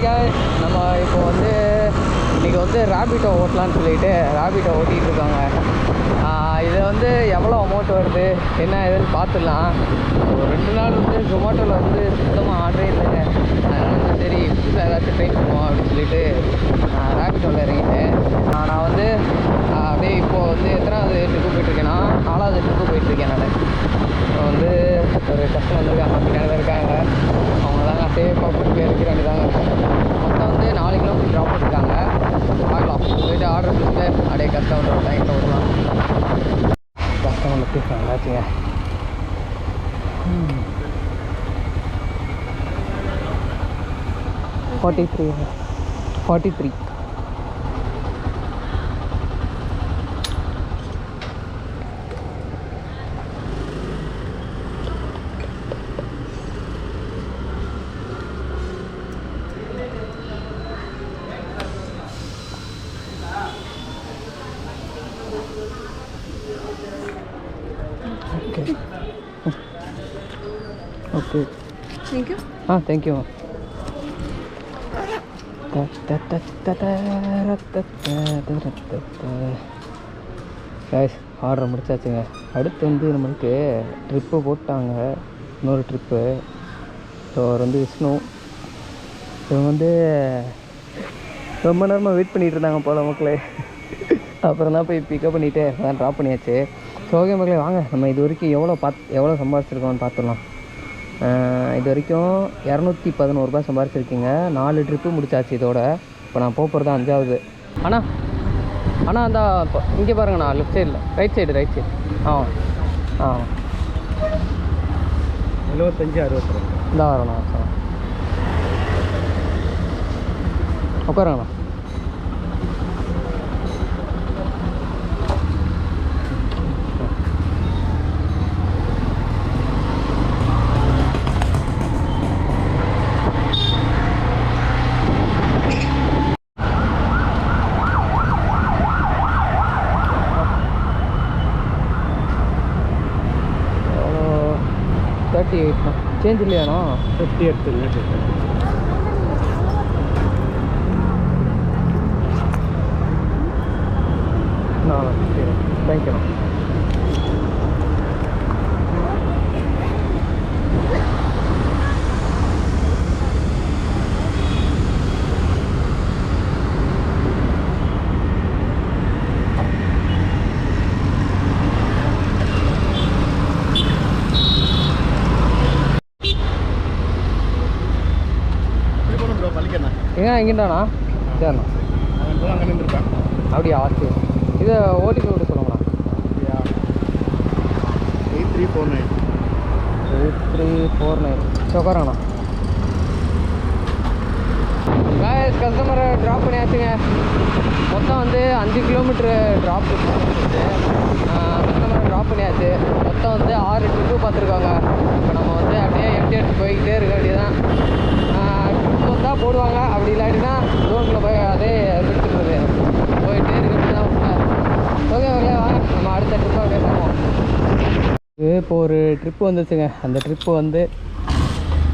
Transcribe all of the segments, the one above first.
நம்ம இப்போ வந்து இன்றைக்கி வந்து ரேபிட்டோ ஓட்டலான்னு சொல்லிட்டு ரேபிட்டோ ஓட்டிகிட்டு இருக்காங்க. இதை வந்து எவ்வளோ அமௌண்ட் வருது என்ன ஏதுன்னு பார்த்துடலாம். ஒரு 2 நாள் வந்து ஜொமேட்டோவில் வந்து சுத்தமாக ஆர்டரே இல்லைங்க. அதனால் வந்து சரி புதுசாக ஏதாச்சும் ட்ரை பண்ணுவோம் அப்படின்னு சொல்லிட்டு ரேபிட்டோவில் இறங்கிட்டேன். நான் வந்து அப்படியே இப்போது வந்து எத்தனாவது ட்ரிப்பு போயிட்டுருக்கேன்னா 4வது ட்ரிப்பு போயிட்டுருக்கேன். நான் இப்போ வந்து ஒரு கஸ்டமர் வந்திருக்காங்க, பின்னாடி இருக்காங்க. அவங்க தாங்க சேஃபாக போட்டு இருக்கிற வேண்டியதாங்க. மொத்தம் வந்து 4 கிலோமீட்டர் ட்ராப் பண்ணியிருக்காங்க. பார்க்கலாம், போயிட்டு ஆர்டர் கொடுத்துட்டு அப்படியே கஸ்டமர் டைமில் விடலாம். கஸ்டமர் லொக்கேஷன் என்னாச்சுங்க. 43 okay. Thank you. Thank you. Guys order முடிச்சாச்சுங்க. அடுத்து வந்து நம்மளுக்கு ட்ரிப்பு போட்டாங்க, இன்னொரு ட்ரிப்பு. ஸோ அவர் வந்து விஷ்ணு. இவங்க வந்து ரொம்ப நேரமாக வெயிட் பண்ணிகிட்டு இருந்தாங்க போல் மக்களே. அப்புறம் தான் போய் பிக்கப் பண்ணிவிட்டு அதான் ட்ராப் பண்ணியாச்சு. ஸோ ஓகே மக்களே, வாங்க நம்ம இது வரைக்கும் எவ்வளோ சம்பாதிச்சிருக்கோம்னு பார்த்துடலாம். இது வரைக்கும் 211 ரூபாய் சம்பாரிச்சிருக்கீங்க. 4 ட்ரிப்பு முடிச்சாச்சு இதோட. இப்போ நான் போகிறது 5வது. அண்ணா அந்த இங்கே பாருங்கண்ணா, லெஃப்ட் சைடில் ரைட் சைடு. ஆ 75 62 இந்த வரண்ணா. உட்காருங்கண்ணா. சேஞ்ச் இல்லையாண்ணா? 50 எடுத்துங்க. தேங்க்யூ. எங்கே எங்கிட்டாண்ணா? சரிண்ணா. அங்கே நின்றுருக்கேன். அப்படியா? சரி. இதை ஓடிபி விட சொல்லுங்கண்ணா. 8349 உட்காரங்கண்ணா. கஸ்டமரை ட்ராப் பண்ணியாச்சுங்க. மொத்தம் வந்து 5 கிலோமீட்ரு ட்ராப் கஸ்டமரை ட்ராப் பண்ணியாச்சு. மொத்தம் வந்து 6 ட்ரிப்பு பார்த்துருக்காங்க. இப்போ நம்ம வந்து அப்படியே எம்டி எடுத்து போய்கிட்டே இருக்க வேண்டியதான். ட்ரிப் வந்தால் போடுவாங்க, அப்படி இல்லாட்டினா ஜோனில் போய் அதே எடுத்துக்கிறது போயிட்டே இருக்க வேண்டியதான். ஓகே வாங்க நம்ம அடுத்த ட்ரிப்பாக பேசுவோம். இப்போ ஒரு ட்ரிப்பு வந்துச்சுங்க. அந்த ட்ரிப்பு வந்து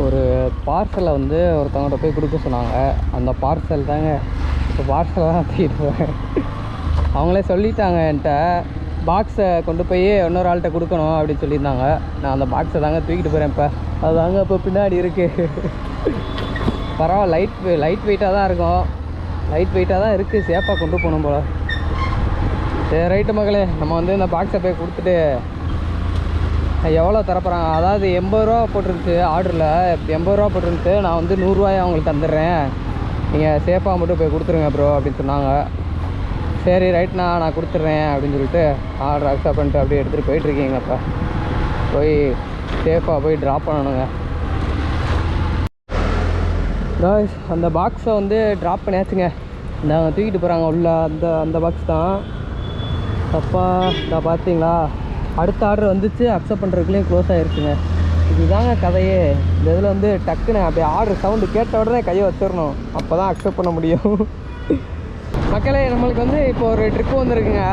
ஒரு பார்சலை வந்து ஒருத்தவங்கள்ட்ட போய் கொடுக்க சொன்னாங்க. அந்த பார்சல் தாங்க இப்போ பார்சலை தான் தூக்கிட்டு போகிறேன். அவங்களே சொல்லிட்டாங்க என்கிட்ட, பாக்ஸை கொண்டு போய் இன்னொரு ஆள்கிட்ட கொடுக்கணும் அப்படின்னு சொல்லியிருந்தாங்க. நான் அந்த பாக்ஸை தாங்க தூக்கிட்டு போகிறேன். இப்போ அதுதாங்க இப்போ பின்னாடி இருக்குது. பரவாயில்ல, லைட் வெயிட்டாக தான் இருக்கும். லைட் வெயிட்டாக தான் இருக்குது. சேஃபாக கொண்டு போகணும் போல். சரி ரைட்டு மகளே, நம்ம வந்து இந்த பாக்ஸை போய் கொடுத்துட்டு எவ்வளோ தரப்போகிறாங்க. அதாவது 80 ரூபா போட்டிருந்துச்சு ஆர்டரில். 80 ரூபா போட்டிருந்துச்சு. நான் வந்து 100 ரூபாயை அவங்களுக்கு தந்துடுறேன், நீங்கள் சேஃபாக மட்டும் போய் கொடுத்துருங்க ப்ரோ அப்படின்னு சொன்னாங்க. சரி ரைட்ண்ணா நான் கொடுத்துட்றேன் அப்படின்னு சொல்லிட்டு ஆர்டர் அக்செப்ட் பண்ணிட்டு அப்படியே எடுத்துகிட்டு போயிட்டுருக்கீங்க. இப்போ போய் சேஃபாக போய் ட்ராப் பண்ணணுங்க. காய்ஸ் அந்த பாக்ஸை வந்து ட்ராப் பண்ணியாச்சுங்க. நாங்கள் தூக்கிட்டு போகிறாங்க உள்ள. அந்த பாக்ஸ் தான். அப்பா இதை பார்த்தீங்களா, அடுத்த ஆர்டர் வந்துச்சு. அக்செப்ட் பண்ணுறதுக்குள்ளேயும் க்ளோஸ் ஆகிருச்சுங்க. இதுதாங்க கதையே. இந்த இதில் வந்து டக்குன்னு அப்படியே ஆர்டர் சவுண்டு கேட்ட உடனே கையை வச்சிடணும், அப்போ தான் அக்செப்ட் பண்ண முடியும். மக்களே, நம்மளுக்கு வந்து இப்போ ஒரு ட்ரிப்பு வந்துருக்குங்க.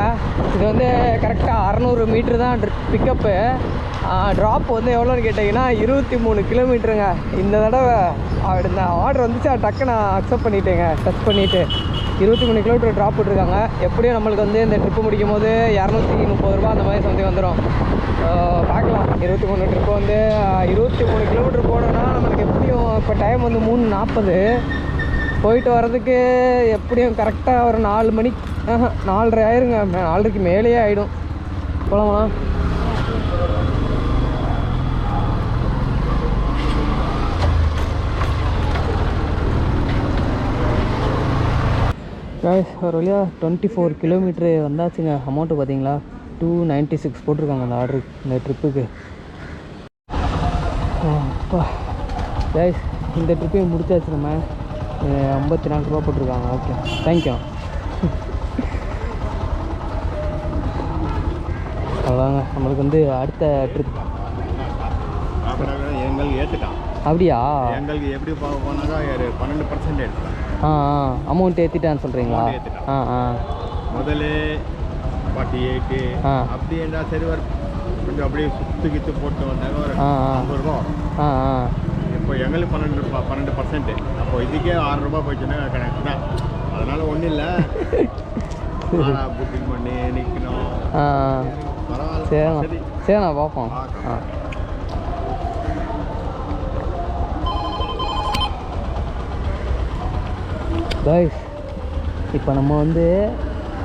இது வந்து கரெக்டாக 600 மீட்ரு தான் பிக்கப்பு. ட்ராப் வந்து எவ்வளோன்னு கேட்டிங்கன்னா 23 கிலோமீட்டருங்க. இந்த தடவை இந்த ஆர்டர் வந்துச்சு, டக்கு நான் அக்செப்ட் பண்ணிட்டேங்க. டச் பண்ணிவிட்டு 23 கிலோமீட்டர் ட்ராப் விட்ருக்காங்க. எப்படியும் நம்மளுக்கு வந்து இந்த ட்ரிப்பு முடிக்கும் போது 230 ரூபா அந்த மாதிரி சம்திங் வந்துடும். பார்க்கலாம். 23 ட்ரிப்பு வந்து 23 கிலோமீட்டர் போனோன்னா நம்மளுக்கு எப்படியும் இப்போ டைம் வந்து 3:40. போயிட்டு வர்றதுக்கு எப்படியும் கரெக்டாக ஒரு 4 மணி 4:30 ஆயிருங்க. 4:30க்கு மேலேயே ஆகிடும். போகலாமா? ஒரு வழியாக 24 கிலோமீட்ரு வந்தாச்சுங்க. அமௌண்ட்டு பார்த்தீங்களா, 296 போட்டிருக்காங்க அந்த ஆர்டரு, இந்த ட்ரிப்புக்கு. அப்பா கைஸ், இந்த ட்ரிப்பையும் முடிச்சாச்சு. நம்ம 54 ரூபா போட்டிருக்காங்க. Okay, thank you. அவ்வளோதாங்க நம்மளுக்கு வந்து அடுத்த ட்ரிப். எங்களுக்கு ஏற்றுட்டான். அப்படியா? எங்களுக்கு எப்படி போனாக்கா 12% எடுத்துக்கலாம். அமௌண்ட் ஏற்றிட்டான்னு சொல்கிறீங்களா? முதல்ல 48 அப்படி என்ன சரி வரும். கொஞ்சம் அப்படியே சுற்றி போட்டு வந்தாங்க ஒரு 50 ரூபா வரும். இப்போ எங்களுக்கு 12%. அப்போ இதுக்கே 6 ரூபா போயிடுச்சுன்னா கணக்கு தான். அதனால் ஒன்றும் இல்லை, புக்கிங் பண்ணி நிற்கணும். சரி சரிண்ணா, பார்ப்போம். கைஸ், இப்போ நம்ம வந்து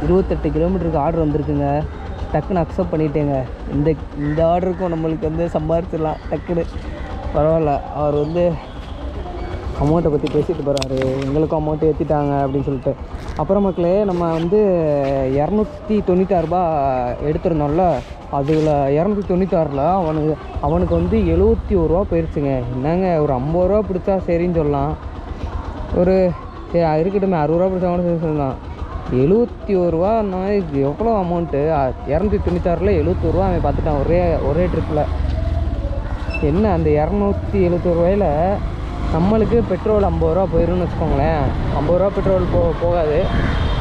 28 கிலோமீட்டருக்கு ஆர்டர் வந்திருக்குங்க. டக்குன்னு அக்செப்ட் பண்ணிட்டேங்க. இந்த ஆர்டருக்கும் நம்மளுக்கு வந்து சம்பாரிச்சிடலாம் டக்குன்னு. பரவாயில்ல, அவர் வந்து அமௌண்ட்டை பற்றி பேசிட்டு போகிறாரு. எங்களுக்கும் அமௌண்ட் ஏற்றிட்டாங்க அப்படின்னு சொல்லிட்டு. அப்புறம் மக்களே, நம்ம வந்து 296 ரூபா எடுத்துருந்தோம்ல, அதில் 296ல் அவனுக்கு வந்து 71 ரூபா போயிடுச்சுங்க. என்னங்க, ஒரு 50 ரூபா பிடிச்சா சரின்னு சொல்லலாம். ஒரு சரி இருக்கட்டுமே, 60 ரூபா பிடிச்சா கூட சரி சொல்லலாம். 71 ரூபா அந்த மாதிரி எவ்வளோ அமௌண்ட்டு? 296ல் 71 ரூபா அவன் பார்த்துட்டான் ஒரே ட்ரிப்பில். என்ன, அந்த 271 ரூபாயில் நம்மளுக்கு பெட்ரோல் 50 ரூபா போயிடும்னு வச்சுக்கோங்களேன். 50 ரூபா பெட்ரோல் போகாது.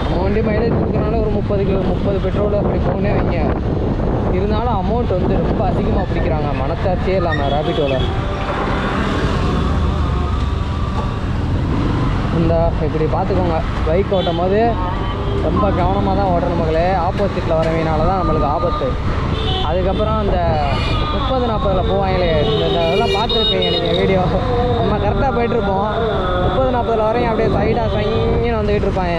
நம்ம வண்டி மைலேஜ் கொடுக்குறனால ஒரு 30 பெட்ரோல் அப்படி போகனே வைங்க. இருந்தாலும் அமௌண்ட் வந்து ரொம்ப அதிகமாக பிடிக்கிறாங்க, மனச்சாட்சியே இல்லாமல் ரேபிட்டோவில். இந்த இப்படி பார்த்துக்கோங்க, பைக் ஓட்டும் போது ரொம்ப கவனமாக தான் ஓட்டணும் மகளே. ஆப்போசிட்டில் வரவனால தான் நம்மளுக்கு ஆபத்து. அதுக்கப்புறம் அந்த 30-40ல் போவாங்களே, இதெல்லாம் பார்த்துருப்பீங்க நீங்கள் வீடியோ. நம்ம கரெக்டாக போயிட்டுருப்போம், 30-40ல் வரையும் அப்படியே சைடாக சைன்னு வந்துக்கிட்டு இருப்பாங்க.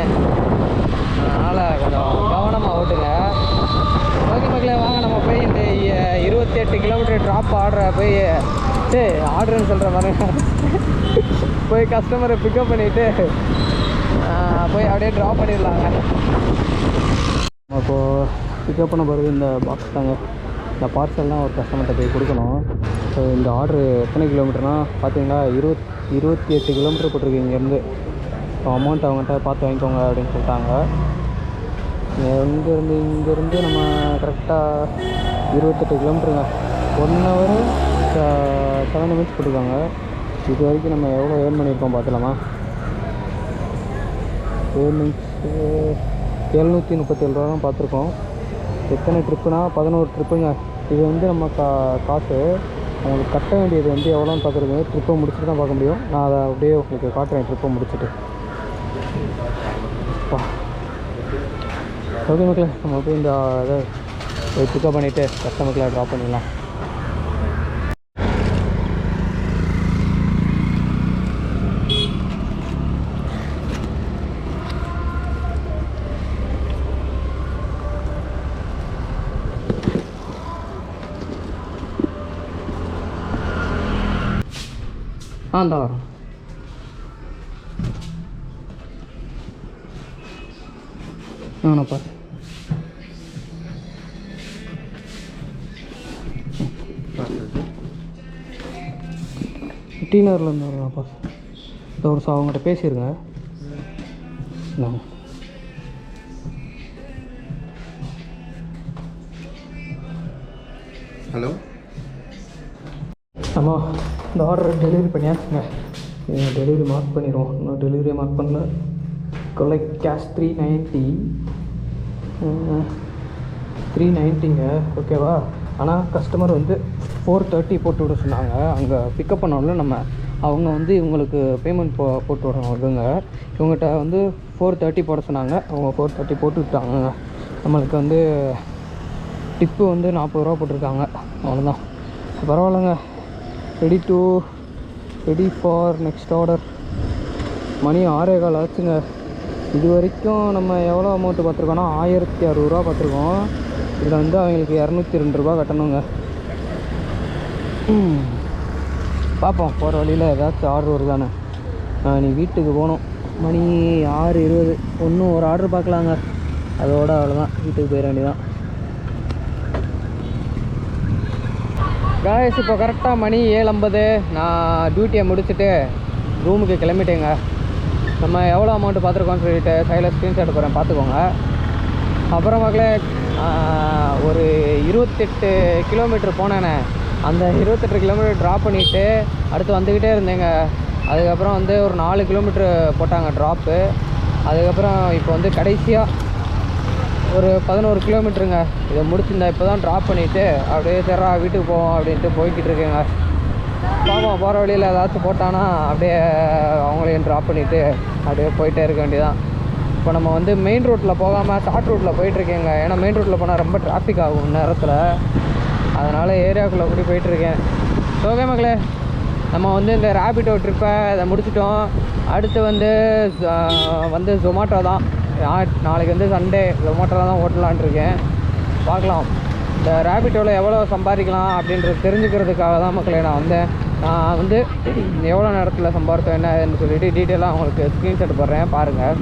அதனால் கொஞ்சம் கவனமாக ஓட்டுங்க. ஓகே மக்களே, வாங்க நம்ம போய் இந்த 28 கிலோமீட்டர் ட்ராப் ஆர்டரை போய் ஆர்டருன்னு சொல்கிற மாதிரி போய் கஸ்டமரை பிக்கப் பண்ணிவிட்டு போய் அப்படியே ட்ராப் பண்ணிடலாங்க. அப்போது பிக்கப் பண்ண பிறகு இந்த பாக்ஸ் தாங்க, இந்த பார்சல்லாம் ஒரு கஸ்டமர்கிட்ட போய் கொடுக்கணும். ஸோ இந்த ஆர்டரு எத்தனை கிலோமீட்டர்னால் பார்த்தீங்களா, 28 கிலோமீட்டர் போட்டிருக்கு இங்கேருந்து. ஸோ அமௌண்ட் அவங்ககிட்ட பார்த்து வாங்கிக்கோங்க அப்படின்னு சொல்லிட்டாங்க. இங்கேருந்து நம்ம கரெக்டாக 28 கிலோமீட்டருங்க. 1 hour 7 minutes போட்டிருக்காங்க. இது வரைக்கும் நம்ம எவ்வளோ ஏர்ன் பண்ணியிருக்கோம் பார்த்துலாமா? ஏர்னிங்ஸ் 737 ரூபா தான் பார்த்துருக்கோம். எத்தனை ட்ரிப்புனா 11 ட்ரிப்புங்க. இது வந்து நம்ம காசு அவங்களுக்கு கட்ட வேண்டியது வந்து எவ்வளோன்னு பார்க்குறது ட்ரிப்பை முடிச்சுட்டு தான் பார்க்க முடியும். நான் அதை அப்படியே உங்களுக்கு காட்டுறேன் ட்ரிப்பை முடிச்சுட்டு. ஓகே மக்களே, நம்ம போய் இந்த இதை பிக்கப் பண்ணிவிட்டு கஸ்டமர்களை ட்ராப் பண்ணிடலாம். அந்த வரோம். ஆனாப்பா டீனர்லேருந்து வரலாம்ப்பா. இந்த ஒரு அவங்ககிட்ட பேசிடுங்க. ஹலோ, அம்மா இந்த ஆர்டர் டெலிவரி பண்ணியாச்சுங்க. டெலிவரி மார்க் பண்ணிடுவோம். இன்னும் டெலிவரி மார்க் பண்ணல. கொலைக் கேஷ் 390ங்க. ஓகேவா? ஆனால் கஸ்டமர் வந்து 4:30 போட்டு விட சொன்னாங்க. அங்கே பிக்கப் பண்ணோம்ல நம்ம, அவங்க வந்து இவங்களுக்கு பேமெண்ட் போட்டு விடணும். இவங்ககிட்ட வந்து 4:30 போட சொன்னாங்க. அவங்க 4:30 போட்டு விட்டாங்க. நம்மளுக்கு வந்து டிப்பு வந்து 40 ரூபா போட்டிருக்காங்க. அவ்வளோதான். பரவாயில்லைங்க. Ready for next order. மணி 6:15 ஆச்சுங்க. இது வரைக்கும் நம்ம எவ்வளோ அமௌண்ட்டு பார்த்துருக்கோன்னா 1600 ரூபா பார்த்துருக்கோம். இதில் வந்து அவங்களுக்கு 202 ரூபா கட்டணுங்க. பார்ப்போம், போகிற வழியில் ஏதாச்சும் ஆர்டர் வருதானே. நீ வீட்டுக்கு போகணும். மணி 6:20. ஒன்றும் ஒரு ஆர்டர் பார்க்கலாங்க, அதோட அவ்வளோதான், வீட்டுக்கு போயிட வேண்டியதான். காய்ஸ் இப்போ கரெக்டாக மணி 7:50. நான் டியூட்டியை முடிச்சுட்டு ரூமுக்கு கிளம்பிட்டேங்க. நம்ம எவ்வளோ அமௌண்ட்டு பார்த்துருக்கோன்னு சொல்லிட்டு கையில் ஸ்க்ரீன்ஷாட் போகிறேன், பார்த்துக்கோங்க. அப்புறம் மக்களே, ஒரு 28 கிலோமீட்டர் போனேனே, அந்த 28 கிலோமீட்டர் ட்ராப் பண்ணிவிட்டு அடுத்து வந்துக்கிட்டே இருந்தேங்க. அதுக்கப்புறம் வந்து ஒரு 4 கிலோமீட்ரு போட்டாங்க ட்ராப்பு. அதுக்கப்புறம் இப்போ வந்து கடைசியாக ஒரு 11 கிலோமீட்டருங்க. இதை முடிச்சிருந்தா இப்போ தான் ட்ராப் பண்ணிவிட்டு அப்படியே சரா வீட்டுக்கு போவோம் அப்படின்ட்டு போய்கிட்டு இருக்கேங்க. பாவம், போகிற வழியில் ஏதாச்சும் போட்டானா அப்படியே அவங்களையும் ட்ராப் பண்ணிவிட்டு அப்படியே போயிட்டே இருக்க வேண்டியதான். இப்போ நம்ம வந்து மெயின் ரோட்டில் போகாமல் ஷார்ட் ரோட்டில் போயிட்டுருக்கேங்க. ஏன்னா மெயின் ரோட்டில் போனால் ரொம்ப டிராஃபிக் ஆகும் நேரத்தில். அதனால் ஏரியாவுக்குள்ளே கூடி போயிட்டுருக்கேன். ஓகே மக்களே, நம்ம வந்து இந்த ரேபிடோ ட்ரிப்பை இதை முடிச்சிட்டோம். அடுத்து வந்து ஜொமேட்டோ தான். நாளைக்கு வந்து சண்டே, ஜொமேட்டோவில் தான் ஓட்டலான் இருக்கேன். பார்க்கலாம், இந்த ரேபிட்டோவில் எவ்வளோ சம்பாதிக்கலாம் அப்படின்றது தெரிஞ்சுக்கிறதுக்காக தான் மக்களே நான் வந்தேன். நான் வந்து எவ்வளோ நேரத்தில் சம்பாதித்தோம் என்னன்னு சொல்லிட்டு டீட்டெயிலாக உங்களுக்கு ஸ்க்ரீன்ஷாட் போடுறேன், பாருங்கள்.